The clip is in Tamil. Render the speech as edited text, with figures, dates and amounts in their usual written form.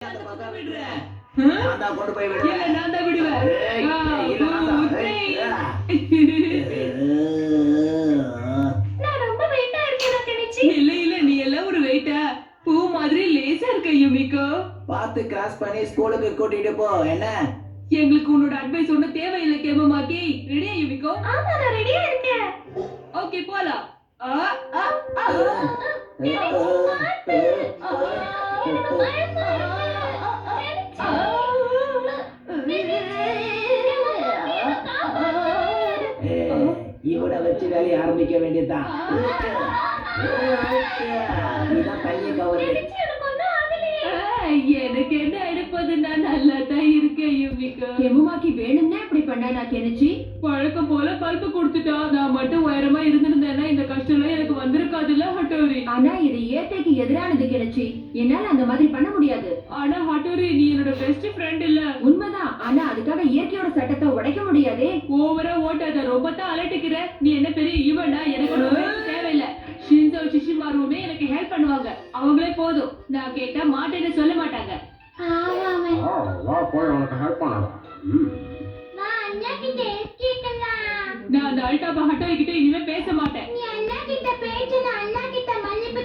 அந்த பக்கம் விடுறேன். ஆ? நான் தான் கொண்டு போய் விடுவேன். இல்ல நான் தான் விடுவேன். ஏய், ஆ, இல்ல, நான் தான். உத்தை. நான் ரொம்ப வெயிட்டா இருக்கேன் கணிச்சி. இல்ல இல்ல நீ எல்லாம் ஒரு வெயிட்டா பூ மாதிரி லேசா இருக்க யுமிகோ. பார்த்து கிராஸ் பண்ணி ஸ்கூலுக்கு கூட்டிட்டு போ. என்ன எங்களுக்கு உன்னோட அட்வைஸ் ஒண்ணு தேவையில்லை கேமமாக்கி. ரெடியா யுமிகோ? ஆமா நான் ரெடியா இருக்கேன். ஓகே போலாம். ஆ, ஆ, ஆ. எனக்கு பயமா இவனை வச்சு வேலையை ஆரம்பிக்க வேண்டியதுதான். இதான் கையை கவர்ந்து எனக்கு என்ன எடுப்பது நான் நல்லா தான் இருக்கேன் யுமிகோ. கெமுமாக்கி வேணும்னே இப்படி பண்ணா கெனிச்சி. பழக்கம் போல பல்பு கொடுத்துட்டா. நான் மட்டும் உயரமா இருந்திருந்தேன்னா இந்த கஷ்டம் எல்லாம் எனக்கு வந்திருக்காதுல்ல ஹட்டோரி. ஆனா இது இயற்கைக்கு எதிரானது கெனிச்சி. என்னால அந்த மாதிரி பண்ண முடியாது. ஆனா ஹட்டோரி நீ என்னோட பெஸ்ட் ஃப்ரெண்ட் இல்ல. உண்மைதான். ஆனா அதுக்காக இயற்கையோட சட்டத்தை உடைக்க முடியாதே. ஓவரா ஓட்டாத. ரொம்ப தான் அலட்டிக்கிற. நீ என்ன பெரிய இவனா? எனக்கு ஒரு help தேவையில்ல. ஷின்சோ சிஷிமாருமே எனக்கு ஹெல்ப் பண்ணுவாங்க. அவங்களே போதும். நான் கேட்டா மாட்டேன்னு சொல்ல மாட்டாங்க. வா போய் உனக்கு ஹெல்ப் பண்ணலாம். அண்ணா கிட்ட கேட்கலாம். நான் அந்த அல்டாபா ஹட்டோரி கிட்ட இனிமே பேச மாட்டேன். நீ அண்ணா கிட்ட பேச்சு நான் அண்ணா